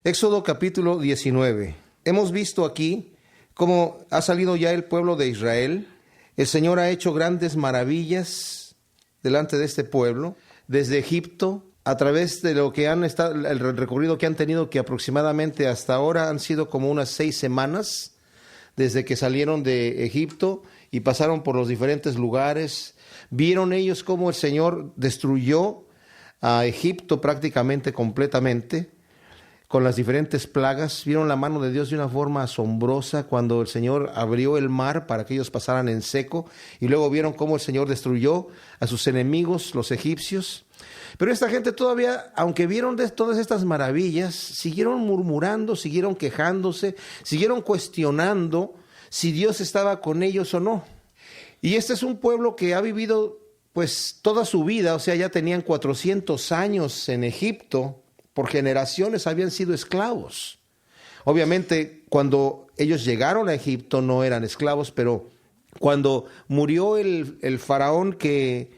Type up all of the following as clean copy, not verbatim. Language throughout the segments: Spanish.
Éxodo capítulo 19. Hemos visto aquí cómo ha salido ya el pueblo de Israel. El Señor ha hecho grandes maravillas delante de este pueblo, desde Egipto, a través de lo que han estado, el recorrido que han tenido, que aproximadamente hasta ahora han sido como unas 6 semanas, desde que salieron de Egipto y pasaron por los diferentes lugares. Vieron ellos cómo el Señor destruyó a Egipto prácticamente completamente, con las diferentes plagas. Vieron la mano de Dios de una forma asombrosa cuando el Señor abrió el mar para que ellos pasaran en seco, y luego vieron cómo el Señor destruyó a sus enemigos, los egipcios. Pero esta gente todavía, aunque vieron de todas estas maravillas, siguieron murmurando, siguieron quejándose, siguieron cuestionando si Dios estaba con ellos o no. Y este es un pueblo que ha vivido pues toda su vida, o sea, ya tenían 400 años en Egipto. Por generaciones habían sido esclavos. Obviamente, cuando ellos llegaron a Egipto no eran esclavos, pero cuando murió el faraón que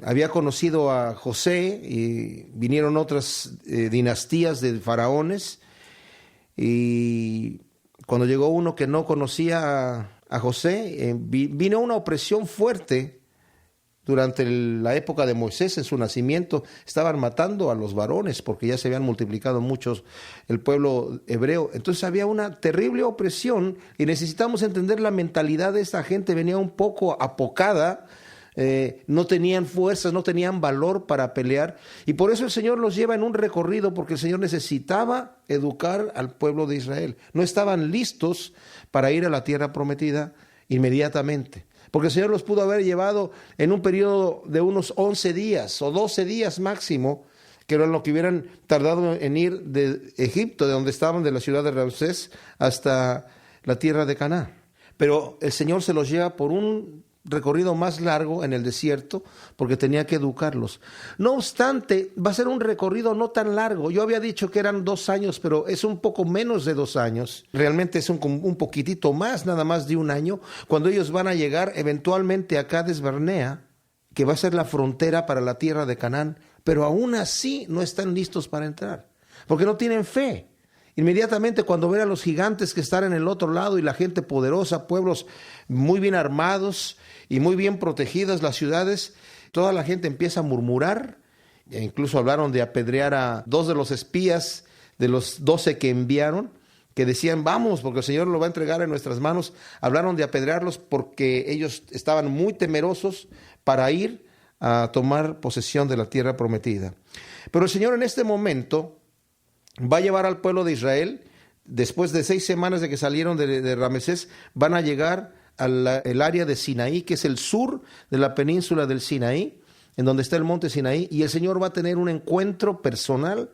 había conocido a José, y vinieron otras dinastías de faraones, y cuando llegó uno que no conocía a José, vino una opresión fuerte. Durante la época de Moisés, en su nacimiento, estaban matando a los varones porque ya se habían multiplicado muchos el pueblo hebreo. Entonces había una terrible opresión y necesitamos entender la mentalidad de esta gente. Venía un poco apocada, no tenían fuerzas, no tenían valor para pelear. Y por eso el Señor los lleva en un recorrido, porque el Señor necesitaba educar al pueblo de Israel. No estaban listos para ir a la tierra prometida inmediatamente, porque el Señor los pudo haber llevado en un periodo de unos 11 días o 12 días máximo, que era lo que hubieran tardado en ir de Egipto, de donde estaban, de la ciudad de Ramsés, hasta la tierra de Canaán. Pero el Señor se los lleva por un recorrido más largo en el desierto, porque tenía que educarlos. No obstante, va a ser un recorrido no tan largo. Yo había dicho que eran 2 años, pero es un poco menos de 2 años. Realmente es un poquitito más, nada más de 1 año, cuando ellos van a llegar eventualmente a Cades Barnea, que va a ser la frontera para la tierra de Canaán, pero aún así no están listos para entrar, porque no tienen fe. Inmediatamente cuando ven a los gigantes que están en el otro lado y la gente poderosa, pueblos muy bien armados y muy bien protegidas las ciudades, toda la gente empieza a murmurar. E incluso hablaron de apedrear a 2 de los espías de los 12 que enviaron, que decían: vamos, porque el Señor lo va a entregar en nuestras manos. Hablaron de apedrearlos porque ellos estaban muy temerosos para ir a tomar posesión de la tierra prometida. Pero el Señor en este momento va a llevar al pueblo de Israel. Después de 6 semanas de que salieron de Ramesés, van a llegar al área de Sinaí, que es el sur de la península del Sinaí, en donde está el monte Sinaí, y el Señor va a tener un encuentro personal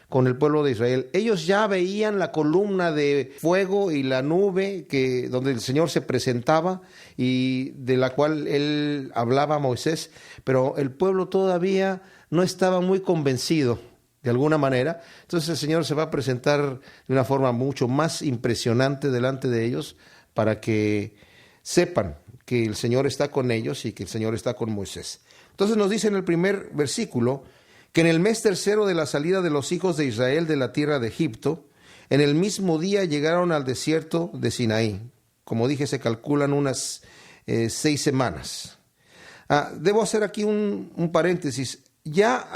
con el pueblo de Israel. Ellos ya veían la columna de fuego y la nube donde el Señor se presentaba y de la cual él hablaba a Moisés, pero el pueblo todavía no estaba muy convencido de alguna manera. Entonces el Señor se va a presentar de una forma mucho más impresionante delante de ellos, para que sepan que el Señor está con ellos y que el Señor está con Moisés. Entonces nos dice en el primer versículo que en el mes 3 de la salida de los hijos de Israel de la tierra de Egipto, en el mismo día llegaron al desierto de Sinaí. Como dije, se calculan unas 6 semanas. Debo hacer aquí un paréntesis. Ya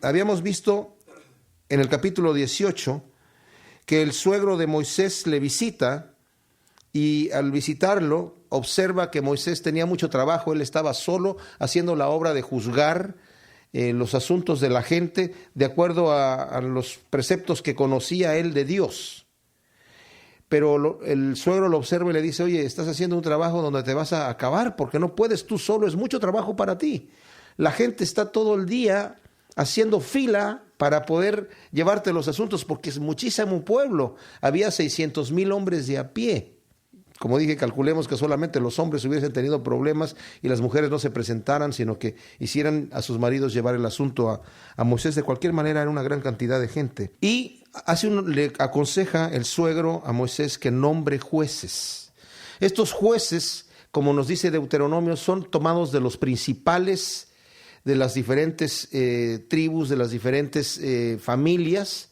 habíamos visto en el capítulo 18 que el suegro de Moisés le visita, y al visitarlo observa que Moisés tenía mucho trabajo. Él estaba solo haciendo la obra de juzgar los asuntos de la gente de acuerdo a los preceptos que conocía él de Dios. Pero el suegro lo observa y le dice: oye, estás haciendo un trabajo donde te vas a acabar, porque no puedes tú solo, es mucho trabajo para ti. La gente está todo el día haciendo fila para poder llevarte los asuntos, porque es muchísimo pueblo. Había 600,000 hombres de a pie. Como dije, calculemos que solamente los hombres hubiesen tenido problemas y las mujeres no se presentaran, sino que hicieran a sus maridos llevar el asunto a Moisés. De cualquier manera, era una gran cantidad de gente. Y le aconseja el suegro a Moisés que nombre jueces. Estos jueces, como nos dice Deuteronomio, son tomados de los principales de las diferentes tribus, de las diferentes familias,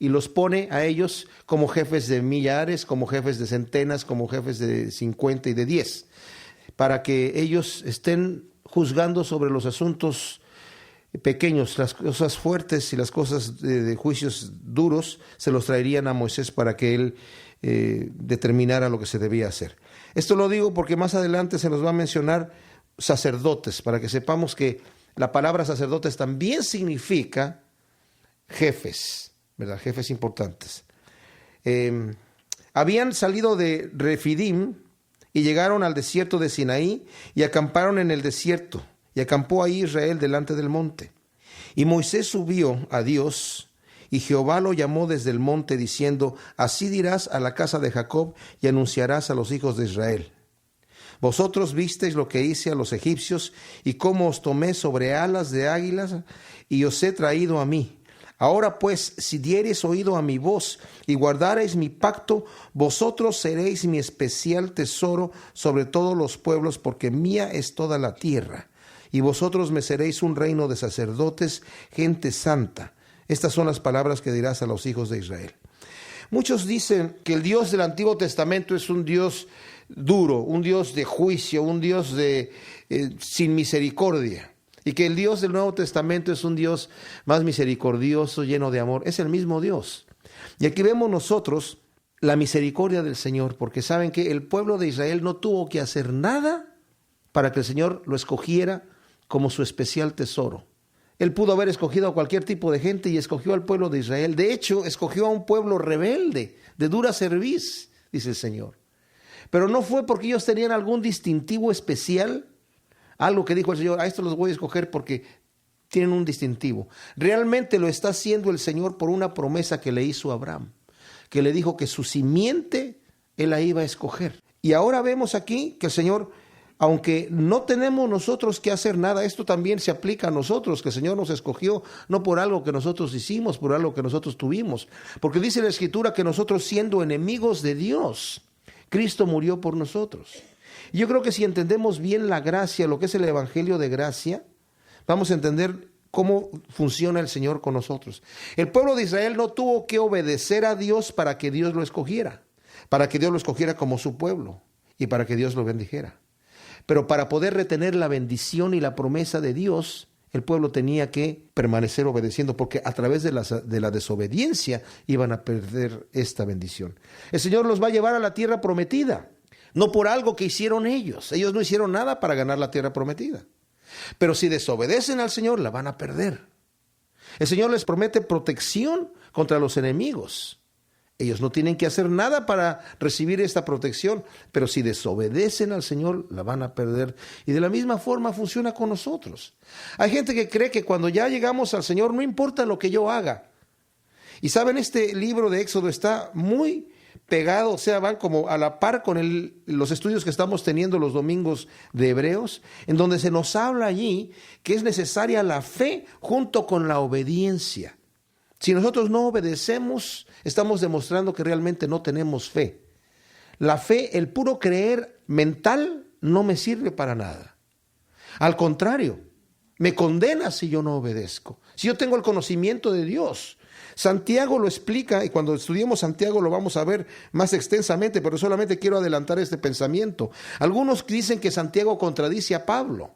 y los pone a ellos como jefes de millares, como jefes de centenas, como jefes de 50 y de 10, para que ellos estén juzgando sobre los asuntos pequeños. Las cosas fuertes y las cosas de juicios duros se los traerían a Moisés para que él determinara lo que se debía hacer. Esto lo digo porque más adelante se nos va a mencionar sacerdotes, para que sepamos que la palabra sacerdotes también significa jefes, ¿verdad? Jefes importantes. Habían salido de Refidim y llegaron al desierto de Sinaí y acamparon en el desierto. Y acampó ahí Israel delante del monte. Y Moisés subió a Dios, y Jehová lo llamó desde el monte, diciendo: así dirás a la casa de Jacob y anunciarás a los hijos de Israel: vosotros visteis lo que hice a los egipcios, y cómo os tomé sobre alas de águilas, y os he traído a mí. Ahora pues, si diereis oído a mi voz, y guardareis mi pacto, vosotros seréis mi especial tesoro sobre todos los pueblos, porque mía es toda la tierra. Y vosotros me seréis un reino de sacerdotes, gente santa. Estas son las palabras que dirás a los hijos de Israel. Muchos dicen que el Dios del Antiguo Testamento es un Dios duro, un Dios de juicio, un Dios sin misericordia, y que el Dios del Nuevo Testamento es un Dios más misericordioso, lleno de amor. Es el mismo Dios. Y aquí vemos nosotros la misericordia del Señor, porque saben que el pueblo de Israel no tuvo que hacer nada para que el Señor lo escogiera como su especial tesoro. Él pudo haber escogido a cualquier tipo de gente y escogió al pueblo de Israel. De hecho, escogió a un pueblo rebelde, de dura cerviz, dice el Señor. Pero no fue porque ellos tenían algún distintivo especial, algo que dijo el Señor: a estos los voy a escoger porque tienen un distintivo. Realmente lo está haciendo el Señor por una promesa que le hizo a Abraham, que le dijo que su simiente Él la iba a escoger. Y ahora vemos aquí que el Señor, aunque no tenemos nosotros que hacer nada, esto también se aplica a nosotros, que el Señor nos escogió no por algo que nosotros hicimos, por algo que nosotros tuvimos. Porque dice la Escritura que nosotros, siendo enemigos de Dios, Cristo murió por nosotros. Y yo creo que si entendemos bien la gracia, lo que es el Evangelio de gracia, vamos a entender cómo funciona el Señor con nosotros. El pueblo de Israel no tuvo que obedecer a Dios para que Dios lo escogiera, para que Dios lo escogiera como su pueblo y para que Dios lo bendijera. Pero para poder retener la bendición y la promesa de Dios, el pueblo tenía que permanecer obedeciendo, porque a través de la desobediencia iban a perder esta bendición. El Señor los va a llevar a la tierra prometida, no por algo que hicieron ellos. Ellos no hicieron nada para ganar la tierra prometida. Pero si desobedecen al Señor, la van a perder. El Señor les promete protección contra los enemigos. Ellos no tienen que hacer nada para recibir esta protección, pero si desobedecen al Señor, la van a perder. Y de la misma forma funciona con nosotros. Hay gente que cree que cuando ya llegamos al Señor, no importa lo que yo haga. Y saben, este libro de Éxodo está muy pegado, o sea, van como a la par con los estudios que estamos teniendo los domingos de Hebreos, en donde se nos habla allí que es necesaria la fe junto con la obediencia. Si nosotros no obedecemos, estamos demostrando que realmente no tenemos fe. La fe, el puro creer mental, no me sirve para nada. Al contrario, me condena si yo no obedezco. Si yo tengo el conocimiento de Dios. Santiago lo explica, y cuando estudiemos Santiago lo vamos a ver más extensamente, pero solamente quiero adelantar este pensamiento. Algunos dicen que Santiago contradice a Pablo.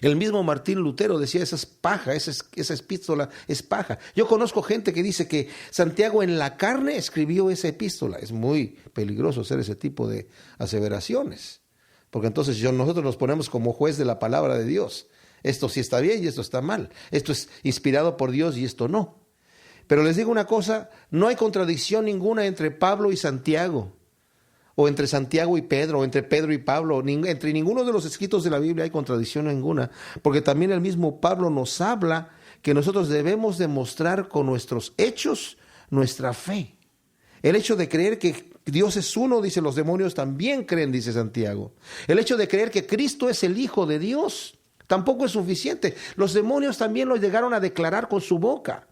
El mismo Martín Lutero decía: esa es paja, esa epístola es paja. Yo conozco gente que dice que Santiago en la carne escribió esa epístola. Es muy peligroso hacer ese tipo de aseveraciones, porque entonces nosotros nos ponemos como juez de la palabra de Dios. Esto sí está bien y esto está mal. Esto es inspirado por Dios y esto no. Pero les digo una cosa, no hay contradicción ninguna entre Pablo y Santiago, o entre Santiago y Pedro, o entre Pedro y Pablo. Entre ninguno de los escritos de la Biblia hay contradicción ninguna, porque también el mismo Pablo nos habla que nosotros debemos demostrar con nuestros hechos nuestra fe. El hecho de creer que Dios es uno, dice, los demonios también creen, dice Santiago. El hecho de creer que Cristo es el Hijo de Dios tampoco es suficiente. Los demonios también lo llegaron a declarar con su boca.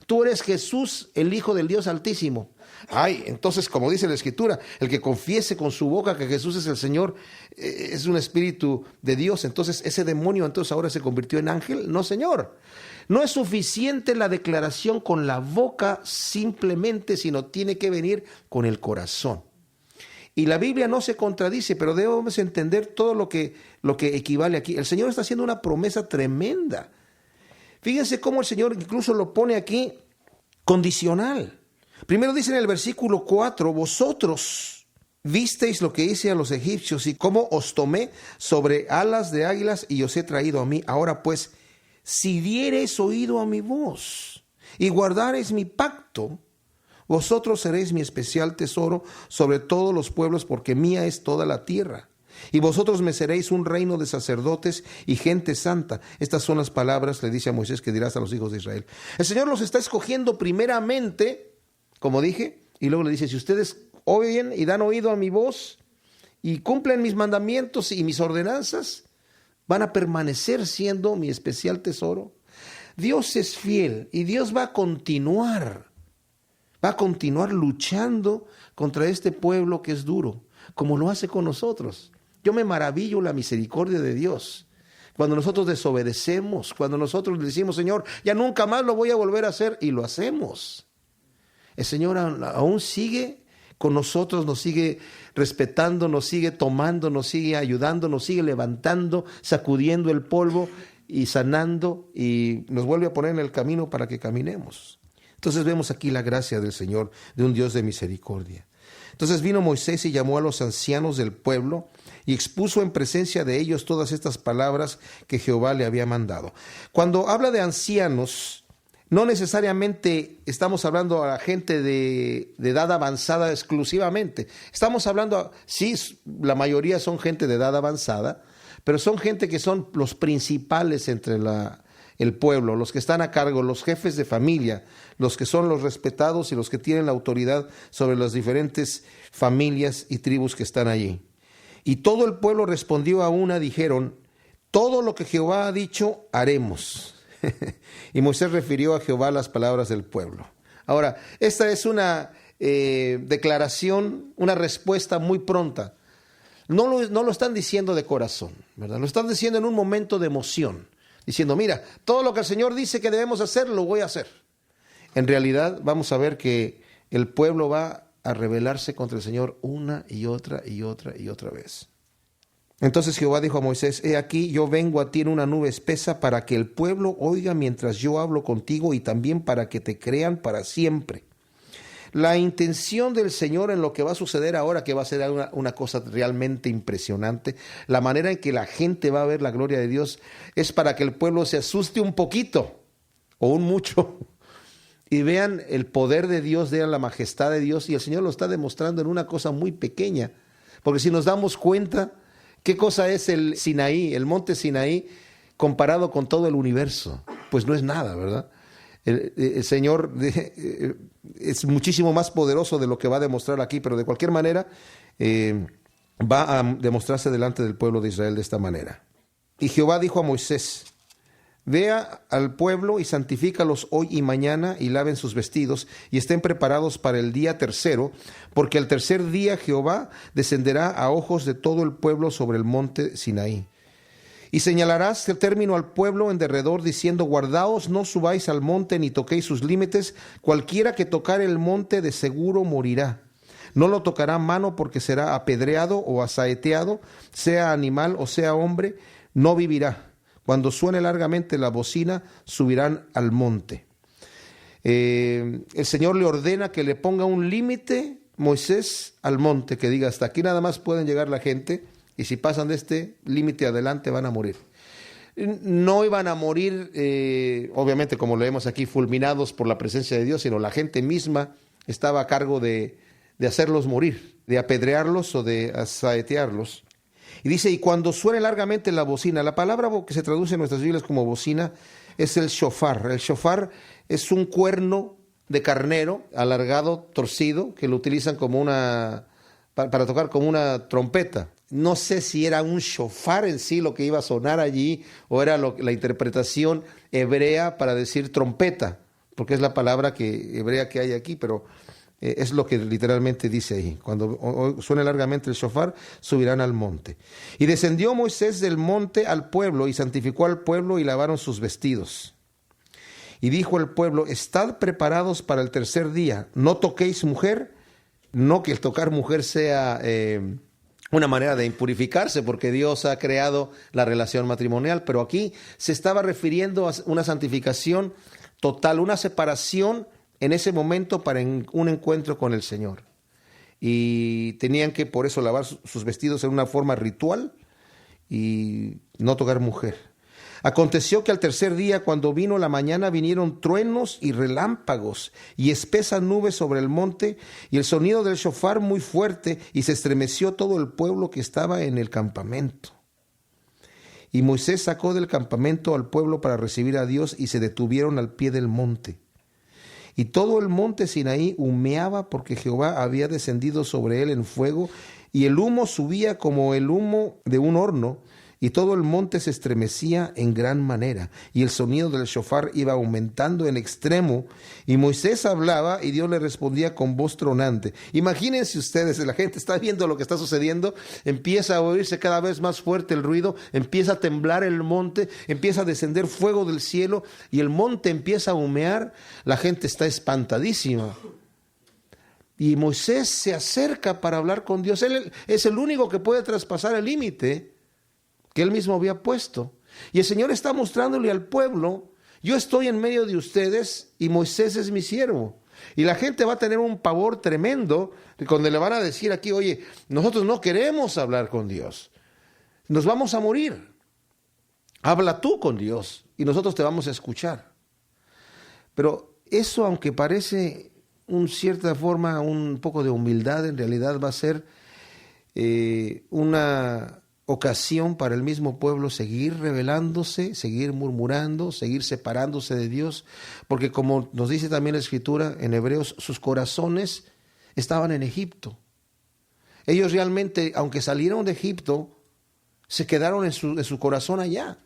Tú eres Jesús, el Hijo del Dios Altísimo. Ay, entonces, como dice la Escritura, el que confiese con su boca que Jesús es el Señor, es un espíritu de Dios. Entonces, ese demonio entonces ahora se convirtió en ángel. No, Señor. No es suficiente la declaración con la boca simplemente, sino tiene que venir con el corazón. Y la Biblia no se contradice, pero debemos entender todo lo que equivale aquí. El Señor está haciendo una promesa tremenda. Fíjense cómo el Señor incluso lo pone aquí condicional. Primero dice en el versículo 4, vosotros visteis lo que hice a los egipcios y cómo os tomé sobre alas de águilas y os he traído a mí. Ahora pues, si diereis oído a mi voz y guardareis mi pacto, vosotros seréis mi especial tesoro sobre todos los pueblos, porque mía es toda la tierra. Y vosotros me seréis un reino de sacerdotes y gente santa. Estas son las palabras, le dice a Moisés, que dirás a los hijos de Israel. El Señor los está escogiendo primeramente, como dije, y luego le dice, si ustedes oyen y dan oído a mi voz y cumplen mis mandamientos y mis ordenanzas, van a permanecer siendo mi especial tesoro. Dios es fiel y Dios va a continuar luchando contra este pueblo que es duro, como lo hace con nosotros. Yo me maravillo la misericordia de Dios. Cuando nosotros desobedecemos, cuando nosotros le decimos, Señor, ya nunca más lo voy a volver a hacer, y lo hacemos. El Señor aún sigue con nosotros, nos sigue respetando, nos sigue tomando, nos sigue ayudando, nos sigue levantando, sacudiendo el polvo y sanando, y nos vuelve a poner en el camino para que caminemos. Entonces vemos aquí la gracia del Señor, de un Dios de misericordia. Entonces vino Moisés y llamó a los ancianos del pueblo y expuso en presencia de ellos todas estas palabras que Jehová le había mandado. Cuando habla de ancianos, no necesariamente estamos hablando a la gente de edad avanzada exclusivamente. Estamos hablando, sí, la mayoría son gente de edad avanzada, pero son gente que son los principales entre el pueblo, los que están a cargo, los jefes de familia, los que son los respetados y los que tienen la autoridad sobre las diferentes familias y tribus que están allí. Y todo el pueblo respondió a una, dijeron, todo lo que Jehová ha dicho, haremos. Y Moisés refirió a Jehová las palabras del pueblo. Ahora, esta es una declaración, una respuesta muy pronta. No lo están diciendo de corazón, ¿verdad? Lo están diciendo en un momento de emoción, diciendo, mira, todo lo que el Señor dice que debemos hacer, lo voy a hacer. En realidad, vamos a ver que el pueblo va a rebelarse contra el Señor una y otra y otra y otra vez. Entonces Jehová dijo a Moisés, he aquí, yo vengo a ti en una nube espesa para que el pueblo oiga mientras yo hablo contigo y también para que te crean para siempre. La intención del Señor en lo que va a suceder ahora, que va a ser una cosa realmente impresionante, la manera en que la gente va a ver la gloria de Dios, es para que el pueblo se asuste un poquito o un mucho y vean el poder de Dios, vean la majestad de Dios, y el Señor lo está demostrando en una cosa muy pequeña, porque si nos damos cuenta, ¿qué cosa es el Sinaí, el monte Sinaí, comparado con todo el universo? Pues no es nada, ¿verdad? El Señor es muchísimo más poderoso de lo que va a demostrar aquí, pero de cualquier manera va a demostrarse delante del pueblo de Israel de esta manera. Y Jehová dijo a Moisés, vea al pueblo y santifícalos hoy y mañana y laven sus vestidos y estén preparados para el día tercero, porque al tercer día Jehová descenderá a ojos de todo el pueblo sobre el monte Sinaí. Y señalarás el término al pueblo en derredor, diciendo, guardaos, no subáis al monte ni toquéis sus límites, cualquiera que tocare el monte de seguro morirá. No lo tocará mano porque será apedreado o asaeteado, sea animal o sea hombre, no vivirá. Cuando suene largamente la bocina, subirán al monte. El Señor le ordena que le ponga un límite, Moisés, al monte, que diga, hasta aquí nada más pueden llegar la gente, y si pasan de este límite adelante van a morir. No iban a morir, obviamente como leemos aquí, fulminados por la presencia de Dios, sino la gente misma estaba a cargo de hacerlos morir, de apedrearlos o de asaetearlos. Y dice, y cuando suene largamente la bocina, la palabra que se traduce en nuestras Biblias como bocina es el shofar. El shofar es un cuerno de carnero alargado, torcido, que lo utilizan como para tocar como una trompeta. No sé si era un shofar en sí lo que iba a sonar allí o era la interpretación hebrea para decir trompeta, porque es la palabra hebrea que hay aquí, pero Es lo que literalmente dice ahí. Cuando suene largamente el shofar, subirán al monte. Y descendió Moisés del monte al pueblo y santificó al pueblo y lavaron sus vestidos. Y dijo al pueblo: estad preparados para el tercer día, no toquéis mujer. No que el tocar mujer sea una manera de impurificarse, porque Dios ha creado la relación matrimonial, pero aquí se estaba refiriendo a una santificación total, una separación en ese momento para un encuentro con el Señor. Y tenían que por eso lavar sus vestidos en una forma ritual y no tocar mujer. Aconteció que al tercer día, cuando vino la mañana, vinieron truenos y relámpagos y espesas nubes sobre el monte y el sonido del shofar muy fuerte, y se estremeció todo el pueblo que estaba en el campamento. Y Moisés sacó del campamento al pueblo para recibir a Dios, y se detuvieron al pie del monte. Y todo el monte Sinaí humeaba, porque Jehová había descendido sobre él en fuego, y el humo subía como el humo de un horno, y todo el monte se estremecía en gran manera, y el sonido del shofar iba aumentando en extremo, y Moisés hablaba y Dios le respondía con voz tronante. Imagínense ustedes, la gente está viendo lo que está sucediendo, empieza a oírse cada vez más fuerte el ruido, empieza a temblar el monte, empieza a descender fuego del cielo, y el monte empieza a humear. La gente está espantadísima. Y Moisés se acerca para hablar con Dios. Él es el único que puede traspasar el límite que él mismo había puesto. Y el Señor está mostrándole al pueblo: yo estoy en medio de ustedes y Moisés es mi siervo. Y la gente va a tener un pavor tremendo cuando le van a decir aquí: oye, nosotros no queremos hablar con Dios, nos vamos a morir. Habla tú con Dios y nosotros te vamos a escuchar. Pero eso, aunque parece en cierta forma un poco de humildad, en realidad va a ser una ocasión para el mismo pueblo seguir rebelándose, seguir murmurando, seguir separándose de Dios, porque como nos dice también la Escritura en Hebreos, sus corazones estaban en Egipto. Ellos realmente, aunque salieron de Egipto, se quedaron en su corazón allá.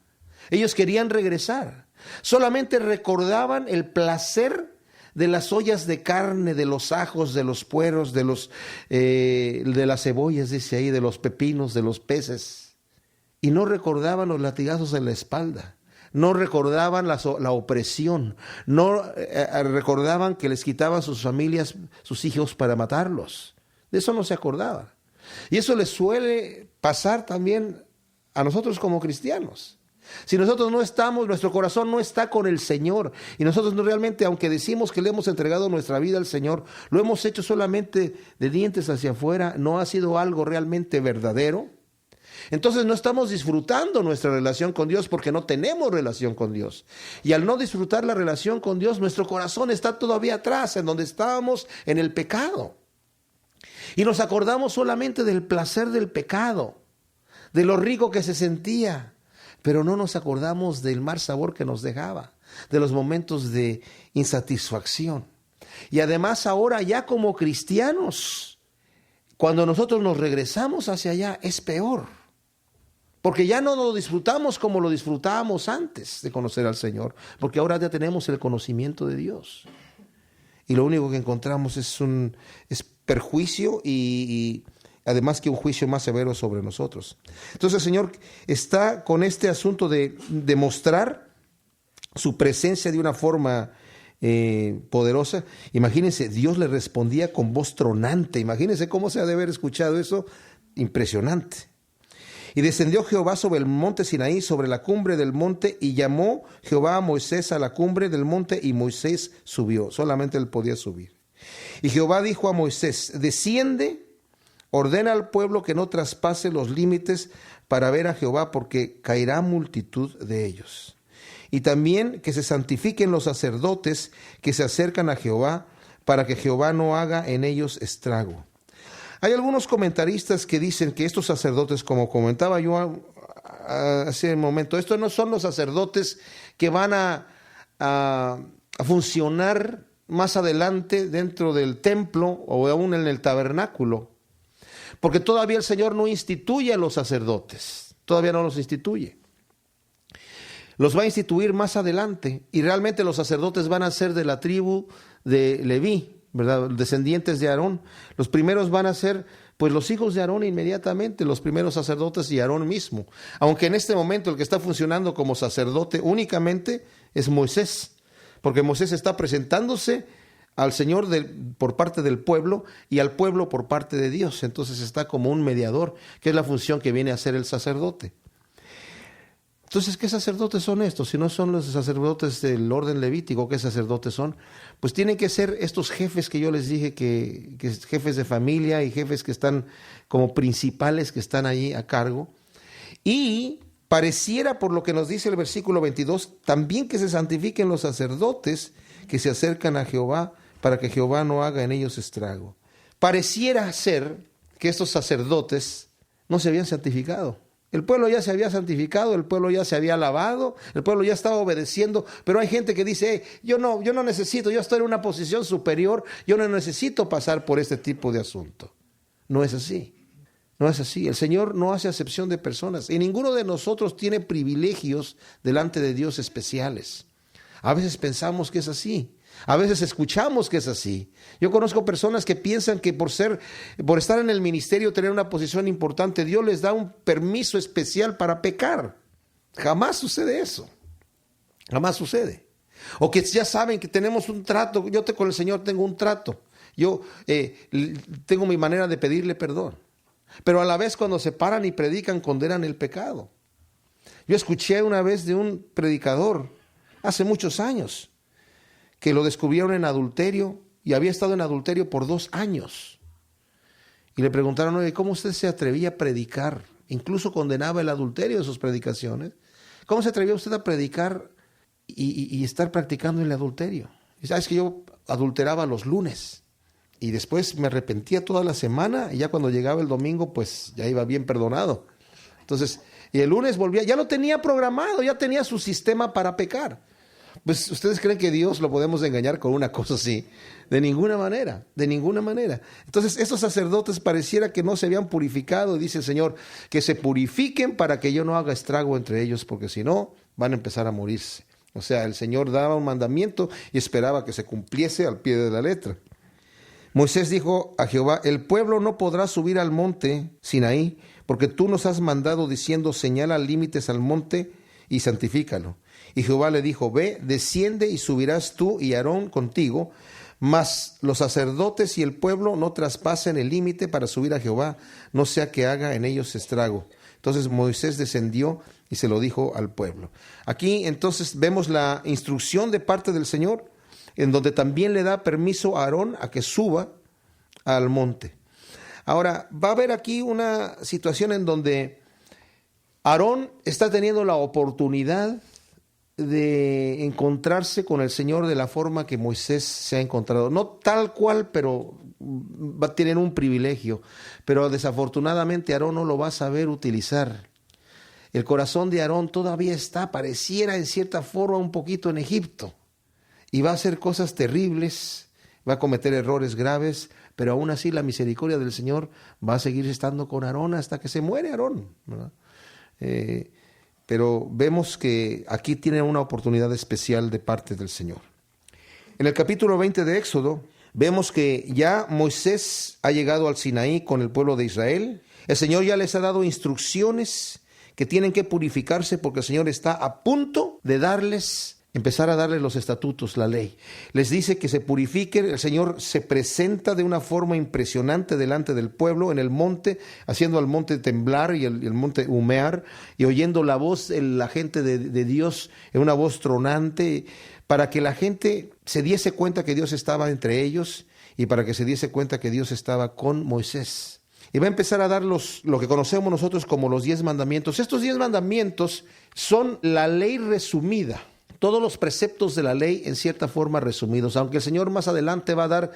Ellos querían regresar. Solamente recordaban el placer de las ollas de carne, de los ajos, de los pueros, de las cebollas, dice ahí, de los pepinos, de los peces. Y no recordaban los latigazos en la espalda. No recordaban la opresión. No recordaban que les quitaban sus familias, sus hijos para matarlos. De eso no se acordaban. Y eso les suele pasar también a nosotros como cristianos. Si nosotros no estamos, nuestro corazón no está con el Señor, y nosotros no realmente, aunque decimos que le hemos entregado nuestra vida al Señor, lo hemos hecho solamente de dientes hacia afuera, no ha sido algo realmente verdadero, entonces no estamos disfrutando nuestra relación con Dios, porque no tenemos relación con Dios. Y al no disfrutar la relación con Dios, nuestro corazón está todavía atrás, en donde estábamos en el pecado. Y nos acordamos solamente del placer del pecado, de lo rico que se sentía, pero no nos acordamos del mal sabor que nos dejaba, de los momentos de insatisfacción. Y además ahora ya como cristianos, cuando nosotros nos regresamos hacia allá, es peor. Porque ya no lo disfrutamos como lo disfrutábamos antes de conocer al Señor, porque ahora ya tenemos el conocimiento de Dios. Y lo único que encontramos es perjuicio y además que un juicio más severo sobre nosotros. Entonces el Señor está con este asunto de demostrar su presencia de una forma poderosa. Imagínense, Dios le respondía con voz tronante. Imagínense cómo se ha de haber escuchado eso, impresionante. Y descendió Jehová sobre el monte Sinaí, sobre la cumbre del monte, y llamó Jehová a Moisés a la cumbre del monte, y Moisés subió. Solamente él podía subir. Y Jehová dijo a Moisés: desciende, ordena al pueblo que no traspase los límites para ver a Jehová, porque caerá multitud de ellos. Y también que se santifiquen los sacerdotes que se acercan a Jehová, para que Jehová no haga en ellos estrago. Hay algunos comentaristas que dicen que estos sacerdotes, como comentaba yo hace un momento, estos no son los sacerdotes que van a funcionar más adelante dentro del templo o aún en el tabernáculo. Porque todavía el Señor no instituye a los sacerdotes, todavía no los instituye. Los va a instituir más adelante, y realmente los sacerdotes van a ser de la tribu de Leví, ¿verdad? Descendientes de Aarón. Los primeros van a ser pues los hijos de Aarón inmediatamente, los primeros sacerdotes y Aarón mismo. Aunque en este momento el que está funcionando como sacerdote únicamente es Moisés, porque Moisés está presentándose al Señor por parte del pueblo y al pueblo por parte de Dios. Entonces está como un mediador, que es la función que viene a hacer el sacerdote. Entonces, ¿qué sacerdotes son estos? Si no son los sacerdotes del orden levítico, ¿qué sacerdotes son? Pues tienen que ser estos jefes que yo les dije, que jefes de familia y jefes que están como principales, que están ahí a cargo. Y pareciera, por lo que nos dice el versículo 22, también que se santifiquen los sacerdotes que se acercan a Jehová, para que Jehová no haga en ellos estrago. Pareciera ser que estos sacerdotes no se habían santificado. El pueblo ya se había santificado, el pueblo ya se había lavado, el pueblo ya estaba obedeciendo, pero hay gente que dice, yo no necesito, yo estoy en una posición superior, yo no necesito pasar por este tipo de asunto. No es así, no es así. El Señor no hace acepción de personas y ninguno de nosotros tiene privilegios delante de Dios especiales. A veces pensamos que es así. A veces escuchamos que es así. Yo conozco personas que piensan que por estar en el ministerio, tener una posición importante, Dios les da un permiso especial para pecar. Jamás sucede eso. Jamás sucede. O que ya saben que tenemos un trato. Yo con el Señor tengo un trato. Yo tengo mi manera de pedirle perdón. Pero a la vez cuando se paran y predican, condenan el pecado. Yo escuché una vez de un predicador hace muchos años que lo descubrieron en adulterio y había estado en adulterio por 2 años. Y le preguntaron, oye, ¿cómo usted se atrevía a predicar? Incluso condenaba el adulterio de sus predicaciones. ¿Cómo se atrevía usted a predicar y estar practicando el adulterio? Y sabes que yo adulteraba los lunes y después me arrepentía toda la semana y ya cuando llegaba el domingo pues ya iba bien perdonado. Entonces, y el lunes volvía, ya lo tenía programado, ya tenía su sistema para pecar. Pues ustedes creen que Dios lo podemos engañar con una cosa así. De ninguna manera, de ninguna manera. Entonces estos sacerdotes pareciera que no se habían purificado. Y dice el Señor, que se purifiquen para que yo no haga estrago entre ellos, porque si no van a empezar a morirse. O sea, el Señor daba un mandamiento y esperaba que se cumpliese al pie de la letra. Moisés dijo a Jehová, el pueblo no podrá subir al monte Sinaí, porque tú nos has mandado diciendo, señala límites al monte y santifícalo. Y Jehová le dijo, ve, desciende y subirás tú y Aarón contigo, mas los sacerdotes y el pueblo no traspasen el límite para subir a Jehová, no sea que haga en ellos estrago. Entonces Moisés descendió y se lo dijo al pueblo. Aquí entonces vemos la instrucción de parte del Señor, en donde también le da permiso a Aarón a que suba al monte. Ahora, va a haber aquí una situación en donde Aarón está teniendo la oportunidad de encontrarse con el Señor de la forma que Moisés se ha encontrado. No tal cual, pero va a tener un privilegio. Pero desafortunadamente Aarón no lo va a saber utilizar. El corazón de Aarón todavía pareciera en cierta forma un poquito en Egipto. Y va a hacer cosas terribles, va a cometer errores graves, pero aún así la misericordia del Señor va a seguir estando con Aarón hasta que se muere Aarón, ¿verdad? Pero vemos que aquí tiene una oportunidad especial de parte del Señor. En el capítulo 20 de Éxodo, vemos que ya Moisés ha llegado al Sinaí con el pueblo de Israel. El Señor ya les ha dado instrucciones que tienen que purificarse porque el Señor está a punto de empezar a darles los estatutos, la ley. Les dice que se purifiquen. El Señor se presenta de una forma impresionante delante del pueblo en el monte, haciendo al monte temblar y el monte humear, y oyendo la voz, la gente de Dios, en una voz tronante, para que la gente se diese cuenta que Dios estaba entre ellos y para que se diese cuenta que Dios estaba con Moisés. Y va a empezar a dar lo que conocemos nosotros como los 10 mandamientos. Estos 10 mandamientos son la ley resumida. Todos los preceptos de la ley en cierta forma resumidos, aunque el Señor más adelante va a dar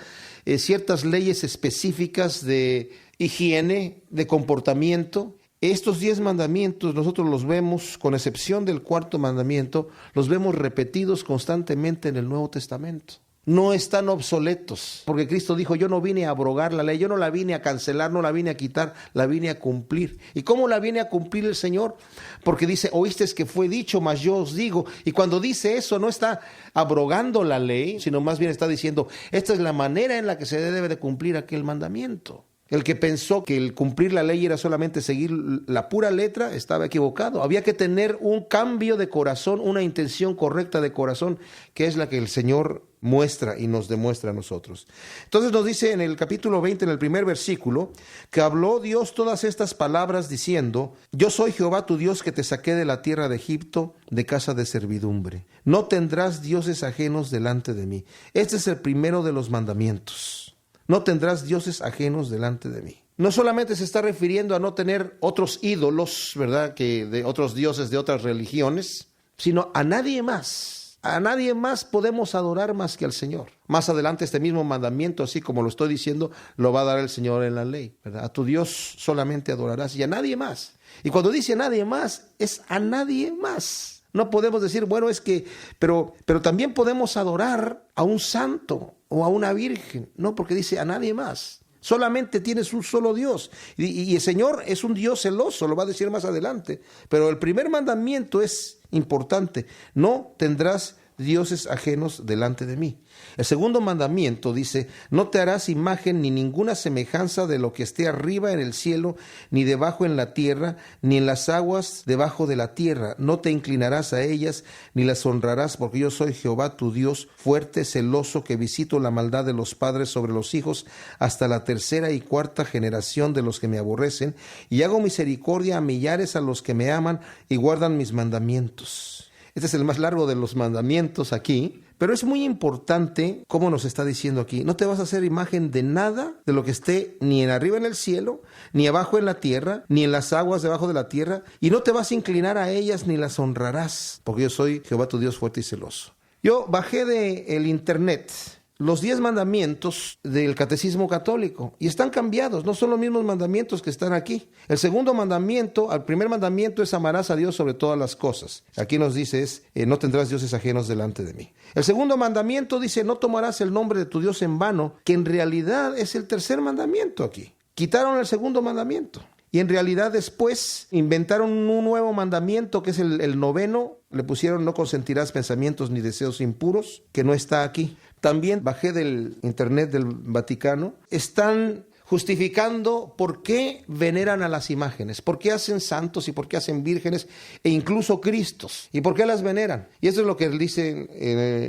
ciertas leyes específicas de higiene, de comportamiento. Estos 10 mandamientos nosotros los vemos, con excepción del 4º mandamiento, los vemos repetidos constantemente en el Nuevo Testamento. no están obsoletos, porque Cristo dijo, yo no vine a abrogar la ley, yo no la vine a cancelar, no la vine a quitar, la vine a cumplir. ¿Y cómo la viene a cumplir el Señor? Porque dice, oíste que fue dicho, mas yo os digo. Y cuando dice eso, no está abrogando la ley, sino más bien está diciendo, esta es la manera en la que se debe de cumplir aquel mandamiento. El que pensó que el cumplir la ley era solamente seguir la pura letra, estaba equivocado. Había que tener un cambio de corazón, una intención correcta de corazón, que es la que el Señor muestra y nos demuestra a nosotros. Entonces nos dice en el capítulo 20, en el primer versículo, que habló Dios todas estas palabras diciendo, yo soy Jehová tu Dios que te saqué de la tierra de Egipto, de casa de servidumbre. No tendrás dioses ajenos delante de mí. Este es el primero de los mandamientos. No tendrás dioses ajenos delante de mí. No solamente se está refiriendo a no tener otros ídolos, ¿verdad?, que de otros dioses de otras religiones, sino a nadie más. A nadie más podemos adorar más que al Señor. Más adelante este mismo mandamiento, así como lo estoy diciendo, lo va a dar el Señor en la ley, ¿verdad? A tu Dios solamente adorarás y a nadie más. Y cuando dice a nadie más, es a nadie más. No podemos decir, bueno, es que, pero también podemos adorar a un santo o a una virgen. No, porque dice a nadie más. Solamente tienes un solo Dios. Y el Señor es un Dios celoso, lo va a decir más adelante. Pero el primer mandamiento es importante. No tendrás dioses ajenos delante de mí. El segundo mandamiento dice, no te harás imagen ni ninguna semejanza de lo que esté arriba en el cielo, ni debajo en la tierra, ni en las aguas debajo de la tierra. No te inclinarás a ellas, ni las honrarás, porque yo soy Jehová tu Dios, fuerte, celoso, que visito la maldad de los padres sobre los hijos, hasta la tercera y cuarta generación de los que me aborrecen, y hago misericordia a millares a los que me aman y guardan mis mandamientos. Este es el más largo de los mandamientos aquí, pero es muy importante cómo nos está diciendo aquí. No te vas a hacer imagen de nada de lo que esté ni en arriba en el cielo, ni abajo en la tierra, ni en las aguas debajo de la tierra, y no te vas a inclinar a ellas ni las honrarás, porque yo soy Jehová tu Dios fuerte y celoso. Yo bajé del internet los 10 mandamientos del Catecismo Católico y están cambiados, no son los mismos mandamientos que están aquí. El segundo mandamiento, el primer mandamiento es amarás a Dios sobre todas las cosas. Aquí nos dice no tendrás dioses ajenos delante de mí. El segundo mandamiento dice no tomarás el nombre de tu Dios en vano, que en realidad es el tercer mandamiento aquí. Quitaron el segundo mandamiento. Y en realidad después inventaron un nuevo mandamiento que es el noveno. Le pusieron no consentirás pensamientos ni deseos impuros, que no está aquí. También bajé del internet del Vaticano. Están justificando por qué veneran a las imágenes, por qué hacen santos y por qué hacen vírgenes e incluso Cristos y por qué las veneran. Y eso es lo que dice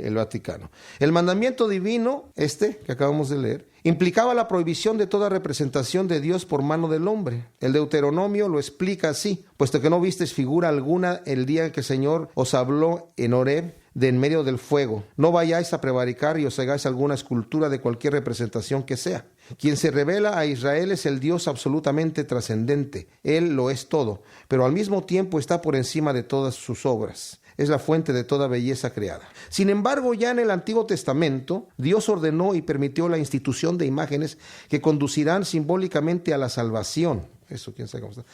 el Vaticano. El mandamiento divino, que acabamos de leer, implicaba la prohibición de toda representación de Dios por mano del hombre. El Deuteronomio lo explica así, puesto que no vistes figura alguna el día que el Señor os habló en Horeb, de en medio del fuego. No vayáis a prevaricar y os hagáis alguna escultura de cualquier representación que sea. Quien se revela a Israel es el Dios absolutamente trascendente. Él lo es todo, pero al mismo tiempo está por encima de todas sus obras. Es la fuente de toda belleza creada. Sin embargo, ya en el Antiguo Testamento, Dios ordenó y permitió la institución de imágenes que conducirán simbólicamente a la salvación. Eso quién sabe cómo está.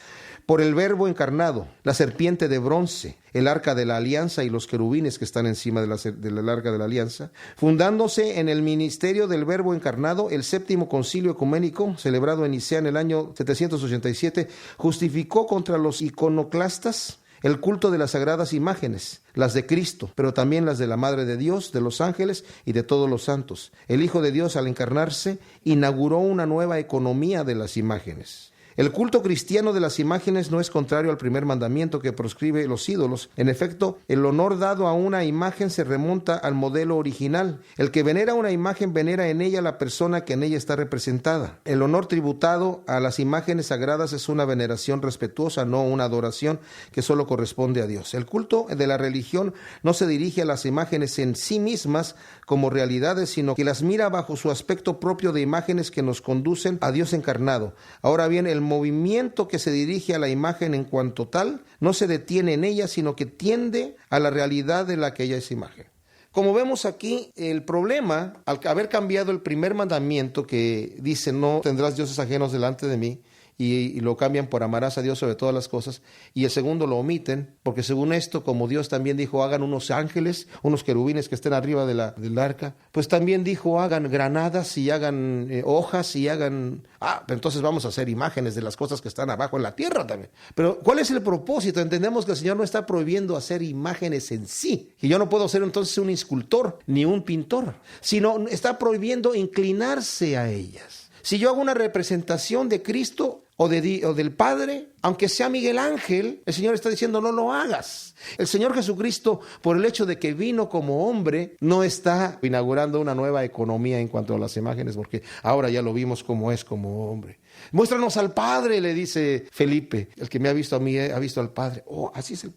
Por el Verbo encarnado, la serpiente de bronce, el arca de la alianza y los querubines que están encima del arca de la alianza, fundándose en el ministerio del Verbo encarnado, el séptimo concilio ecuménico, celebrado en Nicea en el año 787, justificó contra los iconoclastas el culto de las sagradas imágenes, las de Cristo, pero también las de la Madre de Dios, de los ángeles y de todos los santos. El Hijo de Dios, al encarnarse, inauguró una nueva economía de las imágenes. El culto cristiano de las imágenes no es contrario al primer mandamiento que proscribe los ídolos. En efecto, el honor dado a una imagen se remonta al modelo original. El que venera una imagen venera en ella la persona que en ella está representada. El honor tributado a las imágenes sagradas es una veneración respetuosa, no una adoración que solo corresponde a Dios. El culto de la religión no se dirige a las imágenes en sí mismas como realidades, sino que las mira bajo su aspecto propio de imágenes que nos conducen a Dios encarnado. Ahora bien, el movimiento que se dirige a la imagen en cuanto tal no se detiene en ella, sino que tiende a la realidad de la que ella es imagen. Como vemos aquí, el problema, al haber cambiado el primer mandamiento que dice no tendrás dioses ajenos delante de mí, y lo cambian por amarás a Dios sobre todas las cosas, y el segundo lo omiten, porque según esto, como Dios también dijo, hagan unos ángeles, unos querubines que estén arriba del arca, pues también dijo, hagan granadas y hagan hojas y hagan... pero entonces vamos a hacer imágenes de las cosas que están abajo en la tierra también. Pero ¿cuál es el propósito? Entendemos que el Señor no está prohibiendo hacer imágenes en sí, y yo no puedo ser entonces un escultor ni un pintor, sino está prohibiendo inclinarse a ellas. Si yo hago una representación de Cristo o del Padre, aunque sea Miguel Ángel, el Señor está diciendo no lo hagas. El Señor Jesucristo, por el hecho de que vino como hombre, no está inaugurando una nueva economía en cuanto a las imágenes, porque ahora ya lo vimos como es como hombre. Muéstranos al Padre, le dice Felipe. El que me ha visto a mí ha visto al Padre. Así es el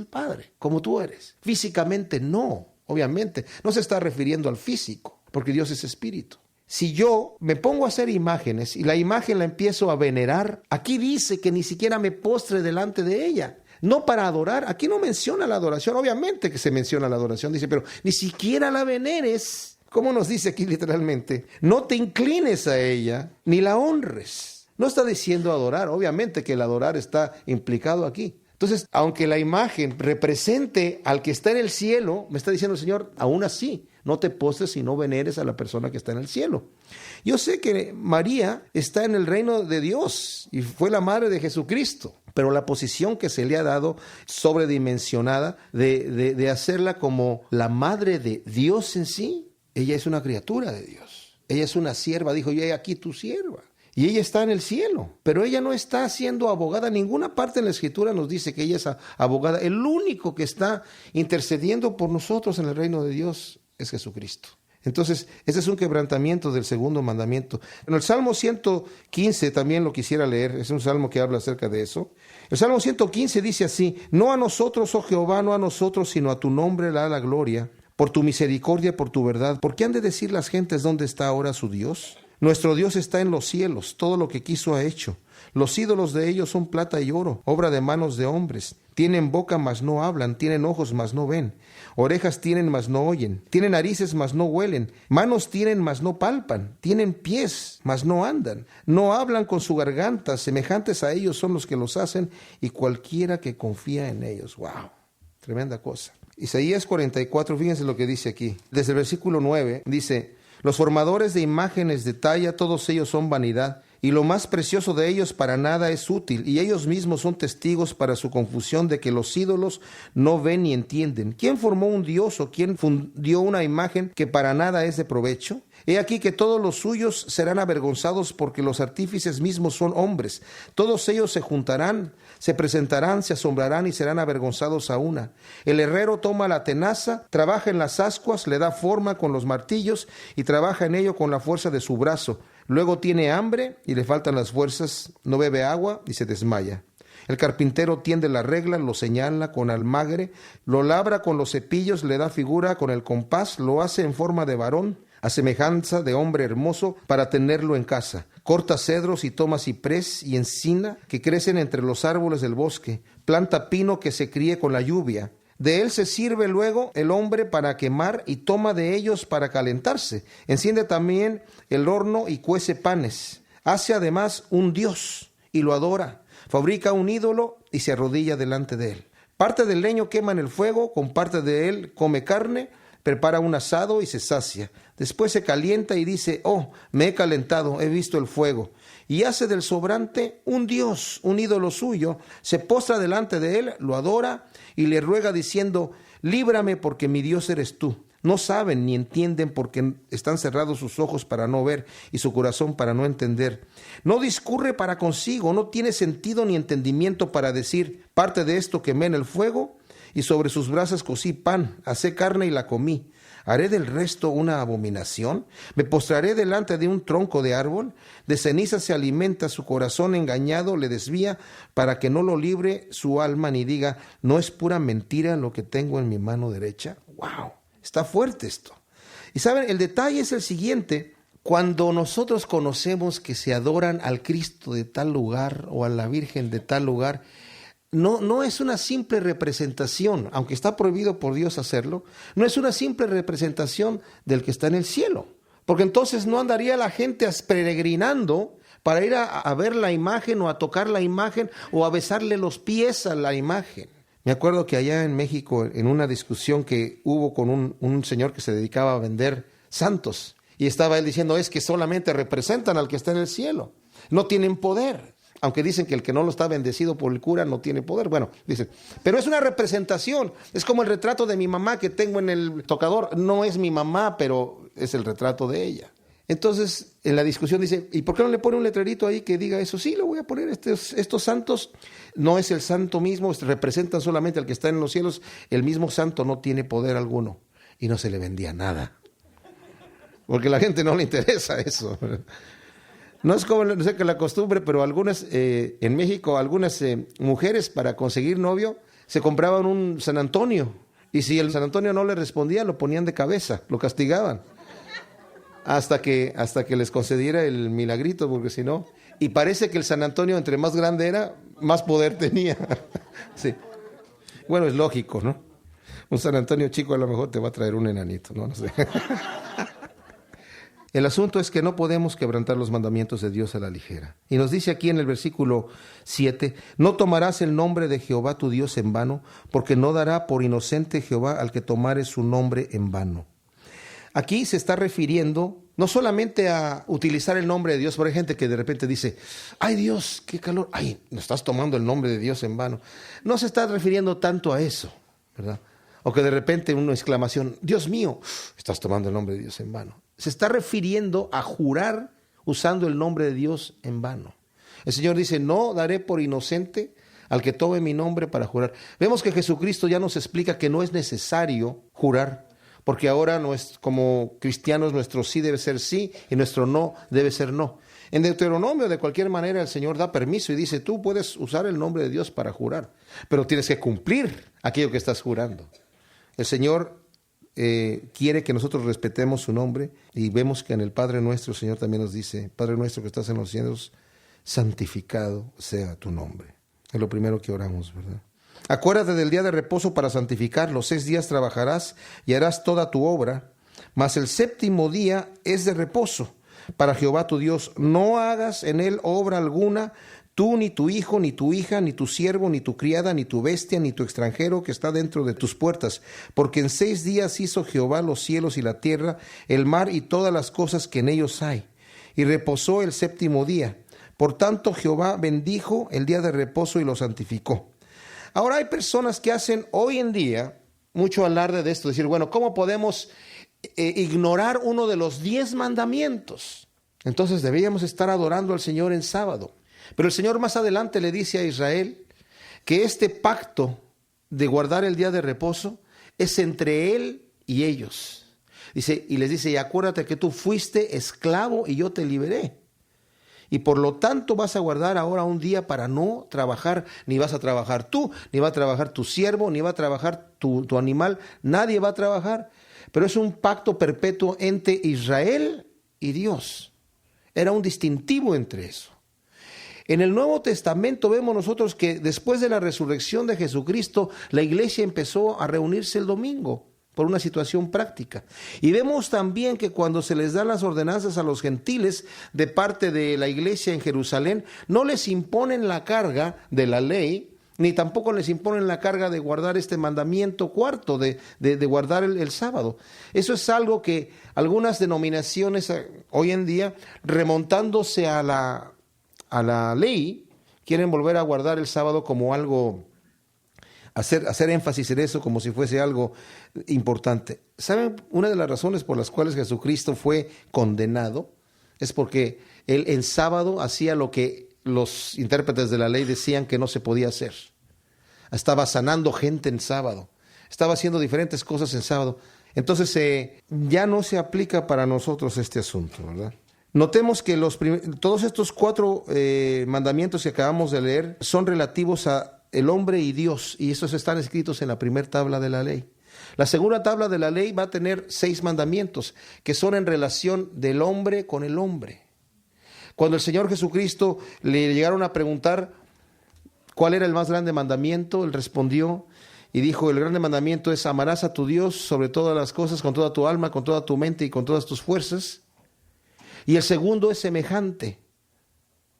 Padre, como tú eres. Físicamente no, obviamente. No se está refiriendo al físico, porque Dios es espíritu. Si yo me pongo a hacer imágenes y la imagen la empiezo a venerar, aquí dice que ni siquiera me postre delante de ella. No para adorar, aquí no menciona la adoración, obviamente que se menciona la adoración, dice, pero ni siquiera la veneres. ¿Cómo nos dice aquí literalmente? No te inclines a ella, ni la honres. No está diciendo adorar, obviamente que el adorar está implicado aquí. Entonces, aunque la imagen represente al que está en el cielo, me está diciendo el Señor, aún así, no te postres y no veneres a la persona que está en el cielo. Yo sé que María está en el reino de Dios y fue la madre de Jesucristo, pero la posición que se le ha dado sobredimensionada de hacerla como la madre de Dios en sí, ella es una criatura de Dios. Ella es una sierva, dijo, yo he aquí tu sierva. Y ella está en el cielo, pero ella no está siendo abogada. Ninguna parte en la Escritura nos dice que ella es abogada. El único que está intercediendo por nosotros en el reino de Dios es Jesucristo. Entonces, ese es un quebrantamiento del segundo mandamiento. En el Salmo 115 también lo quisiera leer, es un salmo que habla acerca de eso. El Salmo 115 dice así, no a nosotros, oh Jehová, no a nosotros, sino a tu nombre da la gloria, por tu misericordia, por tu verdad. ¿Por qué han de decir las gentes dónde está ahora su Dios? Nuestro Dios está en los cielos, todo lo que quiso ha hecho. Los ídolos de ellos son plata y oro, obra de manos de hombres. Tienen boca, mas no hablan, tienen ojos, mas no ven. Orejas tienen, mas no oyen. Tienen narices, mas no huelen. Manos tienen, mas no palpan. Tienen pies, mas no andan. No hablan con su garganta, semejantes a ellos son los que los hacen, y cualquiera que confía en ellos. ¡Wow! Tremenda cosa. Isaías 44, fíjense lo que dice aquí. Desde el versículo 9, dice... Los formadores de imágenes de talla, todos ellos son vanidad, y lo más precioso de ellos para nada es útil, y ellos mismos son testigos para su confusión de que los ídolos no ven ni entienden. ¿Quién formó un dios o quién fundió una imagen que para nada es de provecho? He aquí que todos los suyos serán avergonzados porque los artífices mismos son hombres. Todos ellos se juntarán, se presentarán, se asombrarán y serán avergonzados a una. El herrero toma la tenaza, trabaja en las ascuas, le da forma con los martillos y trabaja en ello con la fuerza de su brazo. Luego tiene hambre y le faltan las fuerzas, no bebe agua y se desmaya. El carpintero tiende la regla, lo señala con almagre, lo labra con los cepillos, le da figura con el compás, lo hace en forma de varón, a semejanza de hombre hermoso, para tenerlo en casa. Corta cedros y toma ciprés y encina que crecen entre los árboles del bosque. Planta pino que se críe con la lluvia. De él se sirve luego el hombre para quemar y toma de ellos para calentarse. Enciende también el horno y cuece panes. Hace además un dios y lo adora. Fabrica un ídolo y se arrodilla delante de él. Parte del leño quema en el fuego, con parte de él come carne, prepara un asado y se sacia. Después se calienta y dice, me he calentado, he visto el fuego. Y hace del sobrante un dios, un ídolo suyo, se postra delante de él, lo adora y le ruega diciendo, líbrame porque mi Dios eres tú. No saben ni entienden porque están cerrados sus ojos para no ver y su corazón para no entender. No discurre para consigo, no tiene sentido ni entendimiento para decir, parte de esto quemé en el fuego y sobre sus brasas cocí pan, asé carne y la comí. ¿Haré del resto una abominación? ¿Me postraré delante de un tronco de árbol? De ceniza se alimenta, su corazón engañado le desvía, para que no lo libre su alma ni diga, ¿no es pura mentira lo que tengo en mi mano derecha? ¡Wow! Está fuerte esto. Y saben, el detalle es el siguiente. Cuando nosotros conocemos que se adoran al Cristo de tal lugar o a la Virgen de tal lugar, no es una simple representación, aunque está prohibido por Dios hacerlo, no es una simple representación del que está en el cielo, Porque entonces no andaría la gente peregrinando para ir a ver la imagen o a tocar la imagen o a besarle los pies a la imagen. Me acuerdo que allá en México, en una discusión que hubo con un señor que se dedicaba a vender santos, y estaba él diciendo, es que solamente representan al que está en el cielo, no tienen poder. Aunque dicen que el que no lo está bendecido por el cura no tiene poder. Bueno, dicen, pero es una representación. Es como el retrato de mi mamá que tengo en el tocador. No es mi mamá, pero es el retrato de ella. Entonces, en la discusión dice, ¿y por qué no le pone un letrerito ahí que diga eso? Sí, lo voy a poner. Estos santos no es el santo mismo, representan solamente al que está en los cielos. El mismo santo no tiene poder alguno. Y no se le vendía nada. Porque a la gente no le interesa eso. No es como, no sé que la costumbre, pero algunas, en México, algunas mujeres para conseguir novio se compraban un San Antonio. Y si el San Antonio no le respondía, lo ponían de cabeza, lo castigaban. Hasta que les concediera el milagrito, porque si no. Y parece que el San Antonio, entre más grande era, más poder tenía. Sí. Bueno, es lógico, ¿no? Un San Antonio chico a lo mejor te va a traer un enanito, ¿no? No sé. El asunto es que no podemos quebrantar los mandamientos de Dios a la ligera. Y nos dice aquí en el versículo 7, no tomarás el nombre de Jehová tu Dios en vano, porque no dará por inocente Jehová al que tomare su nombre en vano. Aquí se está refiriendo no solamente a utilizar el nombre de Dios, pero hay gente que de repente dice, ay Dios, qué calor, ay, no estás tomando el nombre de Dios en vano. No se está refiriendo tanto a eso, ¿verdad? O que de repente una exclamación, Dios mío, estás tomando el nombre de Dios en vano. Se está refiriendo a jurar usando el nombre de Dios en vano. El Señor dice, no daré por inocente al que tome mi nombre para jurar. Vemos que Jesucristo ya nos explica que no es necesario jurar, porque ahora como cristianos nuestro sí debe ser sí y nuestro no debe ser no. En Deuteronomio, de cualquier manera, el Señor da permiso y dice, tú puedes usar el nombre de Dios para jurar, pero tienes que cumplir aquello que estás jurando. El Señor quiere que nosotros respetemos su nombre, y vemos que en el Padre Nuestro el Señor también nos dice, Padre Nuestro que estás en los cielos, santificado sea tu nombre. Es lo primero que oramos, ¿verdad? Acuérdate del día de reposo para santificarlo. 6 días trabajarás y harás toda tu obra, mas el 7º día es de reposo para Jehová tu Dios. No hagas en él obra alguna, tú, ni tu hijo, ni tu hija, ni tu siervo, ni tu criada, ni tu bestia, ni tu extranjero que está dentro de tus puertas. Porque en 6 días hizo Jehová los cielos y la tierra, el mar y todas las cosas que en ellos hay. Y reposó el 7º día. Por tanto, Jehová bendijo el día de reposo y lo santificó. Ahora hay personas que hacen hoy en día mucho alarde de esto. Decir, bueno, ¿cómo podemos ignorar uno de los 10 mandamientos? Entonces deberíamos estar adorando al Señor en sábado. Pero el Señor más adelante le dice a Israel que este pacto de guardar el día de reposo es entre Él y ellos. Dice, y les dice, y acuérdate que tú fuiste esclavo y yo te liberé. Y por lo tanto vas a guardar ahora un día para no trabajar, ni vas a trabajar tú, ni va a trabajar tu siervo, ni va a trabajar tu animal, nadie va a trabajar. Pero es un pacto perpetuo entre Israel y Dios. Era un distintivo entre eso. En el Nuevo Testamento vemos nosotros que después de la resurrección de Jesucristo, la iglesia empezó a reunirse el domingo por una situación práctica. Y vemos también que cuando se les dan las ordenanzas a los gentiles de parte de la iglesia en Jerusalén, no les imponen la carga de la ley, ni tampoco les imponen la carga de guardar este mandamiento cuarto, de guardar el sábado. Eso es algo que algunas denominaciones hoy en día, remontándose a la ley, quieren volver a guardar el sábado como algo, hacer énfasis en eso como si fuese algo importante. ¿Saben? Una de las razones por las cuales Jesucristo fue condenado es porque él en sábado hacía lo que los intérpretes de la ley decían que no se podía hacer. Estaba sanando gente en sábado, estaba haciendo diferentes cosas en sábado. Entonces ya no se aplica para nosotros este asunto, ¿verdad? Notemos que todos estos 4 mandamientos que acabamos de leer son relativos a el hombre y Dios, y estos están escritos en la primera tabla de la ley. La segunda tabla de la ley va a tener 6 mandamientos que son en relación del hombre con el hombre. Cuando el Señor Jesucristo le llegaron a preguntar cuál era el más grande mandamiento, él respondió y dijo, el grande mandamiento es amarás a tu Dios sobre todas las cosas, con toda tu alma, con toda tu mente y con todas tus fuerzas. Y el segundo es semejante: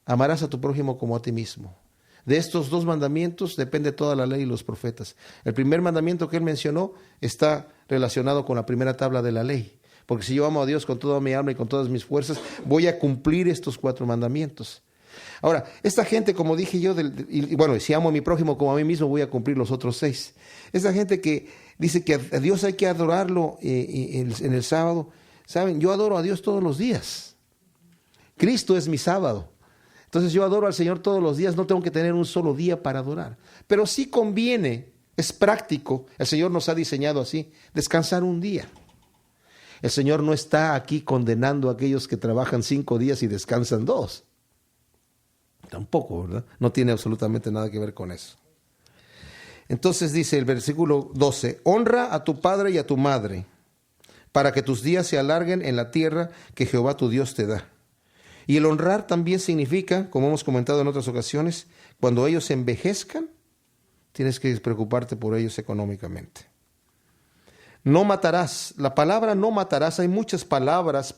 amarás a tu prójimo como a ti mismo. De estos dos mandamientos depende toda la ley y los profetas. El primer mandamiento que él mencionó está relacionado con la primera tabla de la ley. Porque si yo amo a Dios con toda mi alma y con todas mis fuerzas, voy a cumplir estos 4 mandamientos. Ahora, esta gente, como dije yo, si amo a mi prójimo como a mí mismo, voy a cumplir los otros 6. Esta gente que dice que a Dios hay que adorarlo en el sábado, ¿saben? Yo adoro a Dios todos los días. Cristo es mi sábado. Entonces yo adoro al Señor todos los días, no tengo que tener un solo día para adorar. Pero sí conviene, es práctico, el Señor nos ha diseñado así, descansar un día. El Señor no está aquí condenando a aquellos que trabajan 5 días y descansan 2. Tampoco, ¿verdad? No tiene absolutamente nada que ver con eso. Entonces dice el versículo 12, honra a tu padre y a tu madre, para que tus días se alarguen en la tierra que Jehová tu Dios te da. Y el honrar también significa, como hemos comentado en otras ocasiones, cuando ellos envejezcan, tienes que preocuparte por ellos económicamente. No matarás. La palabra no matarás, hay muchas palabras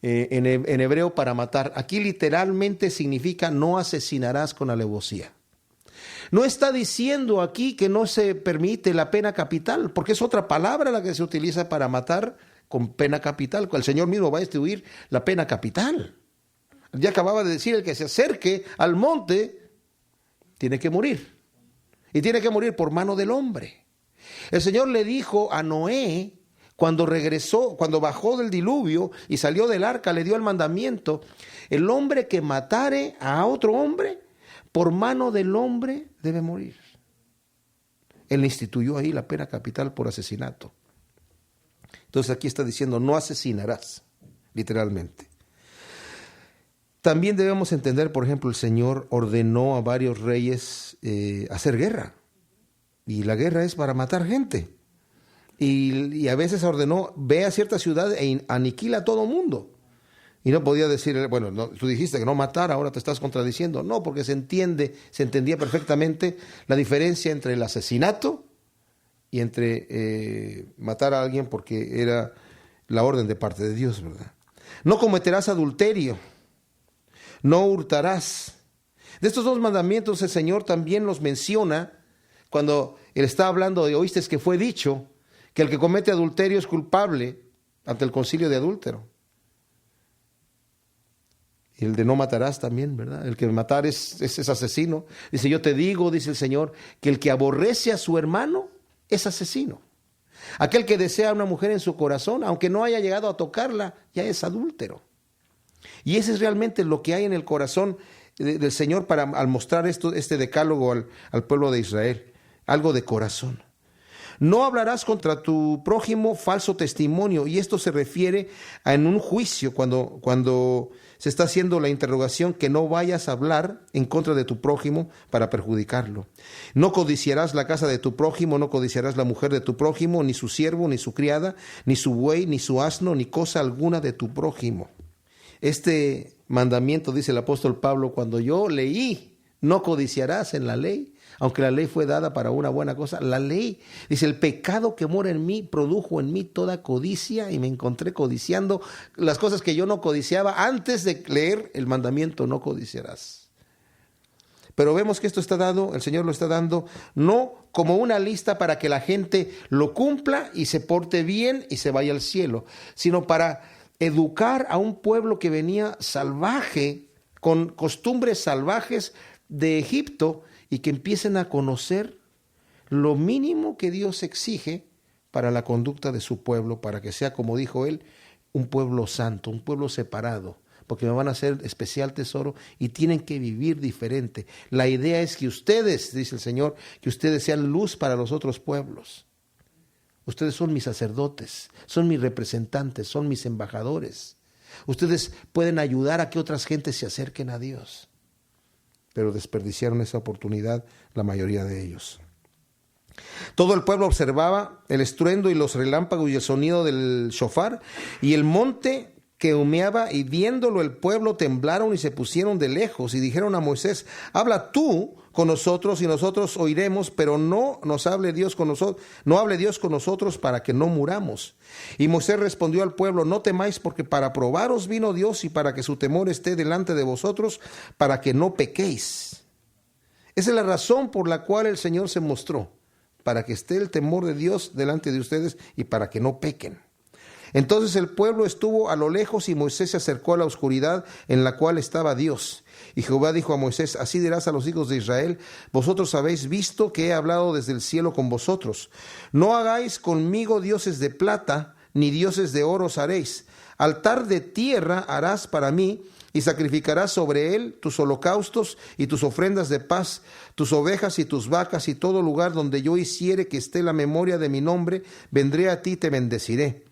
en hebreo para matar. Aquí literalmente significa no asesinarás con alevosía. No está diciendo aquí que no se permite la pena capital, porque es otra palabra la que se utiliza para matar con pena capital. El Señor mismo va a instituir la pena capital. Ya acababa de decir, el que se acerque al monte tiene que morir. Y tiene que morir por mano del hombre. El Señor le dijo a Noé, cuando regresó, cuando bajó del diluvio y salió del arca, le dio el mandamiento: el hombre que matare a otro hombre, por mano del hombre debe morir. Él instituyó ahí la pena capital por asesinato. Entonces aquí está diciendo, no asesinarás, literalmente. También debemos entender, por ejemplo, el Señor ordenó a varios reyes hacer guerra. Y la guerra es para matar gente. Y a veces ordenó, ve a cierta ciudad e aniquila a todo mundo. Y no podía decir, bueno, no, tú dijiste que no matar, ahora te estás contradiciendo. No, porque se entendía perfectamente la diferencia entre el asesinato y entre matar a alguien porque era la orden de parte de Dios, ¿verdad? No cometerás adulterio, no hurtarás. De estos 2 mandamientos el Señor también los menciona cuando Él está hablando de, oíste que fue dicho que el que comete adulterio es culpable ante el concilio de adúltero. Y el de no matarás también, ¿verdad? El que matar es asesino. Dice, yo te digo, dice el Señor, que el que aborrece a su hermano es asesino. Aquel que desea a una mujer en su corazón, aunque no haya llegado a tocarla, ya es adúltero. Y ese es realmente lo que hay en el corazón del Señor al mostrar este decálogo al pueblo de Israel. Algo de corazón. No hablarás contra tu prójimo falso testimonio. Y esto se refiere a en un juicio, cuando se está haciendo la interrogación, que no vayas a hablar en contra de tu prójimo para perjudicarlo. No codiciarás la casa de tu prójimo, no codiciarás la mujer de tu prójimo, ni su siervo, ni su criada, ni su buey, ni su asno, ni cosa alguna de tu prójimo. Este mandamiento, dice el apóstol Pablo, cuando yo leí, no codiciarás en la ley, aunque la ley fue dada para una buena cosa, la ley, dice, el pecado que mora en mí produjo en mí toda codicia, y me encontré codiciando las cosas que yo no codiciaba antes de leer el mandamiento, no codiciarás. Pero vemos que esto está dado, el Señor lo está dando, no como una lista para que la gente lo cumpla y se porte bien y se vaya al cielo, sino para educar a un pueblo que venía salvaje, con costumbres salvajes de Egipto, y que empiecen a conocer lo mínimo que Dios exige para la conducta de su pueblo, para que sea, como dijo él, un pueblo santo, un pueblo separado, porque me van a hacer especial tesoro y tienen que vivir diferente. La idea es que ustedes, dice el Señor, que ustedes sean luz para los otros pueblos. Ustedes son mis sacerdotes, son mis representantes, son mis embajadores. Ustedes pueden ayudar a que otras gentes se acerquen a Dios. Pero desperdiciaron esa oportunidad la mayoría de ellos. Todo el pueblo observaba el estruendo y los relámpagos y el sonido del shofar, y el monte que humeaba, y viéndolo el pueblo temblaron y se pusieron de lejos y dijeron a Moisés: habla tú con nosotros y nosotros oiremos, pero no hable Dios con nosotros para que no muramos. Y Moisés respondió al pueblo: no temáis, porque para probaros vino Dios y para que su temor esté delante de vosotros, para que no pequéis. Esa es la razón por la cual el Señor se mostró, para que esté el temor de Dios delante de ustedes y para que no pequen. Entonces el pueblo estuvo a lo lejos y Moisés se acercó a la oscuridad en la cual estaba Dios. Y Jehová dijo a Moisés: así dirás a los hijos de Israel: vosotros habéis visto que he hablado desde el cielo con vosotros. No hagáis conmigo dioses de plata, ni dioses de oro os haréis. Altar de tierra harás para mí, y sacrificarás sobre él tus holocaustos y tus ofrendas de paz, tus ovejas y tus vacas, y todo lugar donde yo hiciere que esté la memoria de mi nombre, vendré a ti y te bendeciré.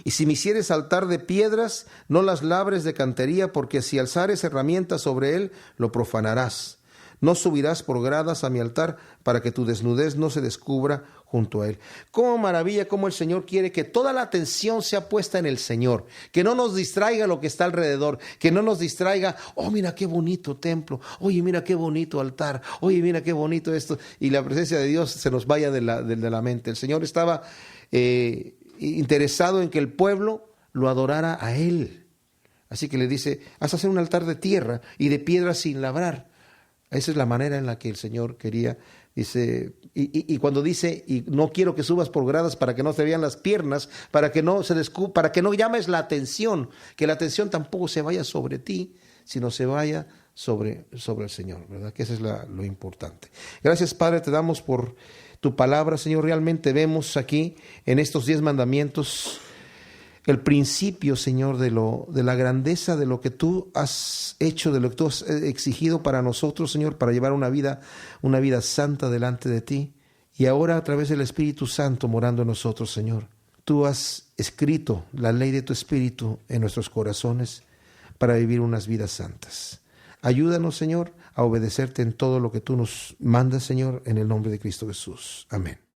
Y si me hicieres altar de piedras, no las labres de cantería, porque si alzares herramientas sobre él, lo profanarás. No subirás por gradas a mi altar, para que tu desnudez no se descubra junto a él. Cómo maravilla, cómo el Señor quiere que toda la atención sea puesta en el Señor, que no nos distraiga lo que está alrededor, que no nos distraiga: oh, mira qué bonito templo, oye, mira qué bonito altar, oye, mira qué bonito esto, y la presencia de Dios se nos vaya de la mente. El Señor estaba interesado en que el pueblo lo adorara a Él. Así que le dice: haz hacer un altar de tierra y de piedra sin labrar. Esa es la manera en la que el Señor quería. Dice, y cuando dice: y no quiero que subas por gradas para que no te vean las piernas, para que no para que no llames la atención, que la atención tampoco se vaya sobre ti, sino se vaya sobre el Señor, ¿verdad? Que eso es lo importante. Gracias, Padre, te damos por tu palabra, Señor. Realmente vemos aquí en estos 10 mandamientos el principio, Señor, de la grandeza de lo que tú has hecho, de lo que tú has exigido para nosotros, Señor, para llevar una vida santa delante de ti. Y ahora, a través del Espíritu Santo morando en nosotros, Señor, tú has escrito la ley de tu Espíritu en nuestros corazones para vivir unas vidas santas. Ayúdanos, Señor, a obedecerte en todo lo que tú nos mandas, Señor, en el nombre de Cristo Jesús. Amén.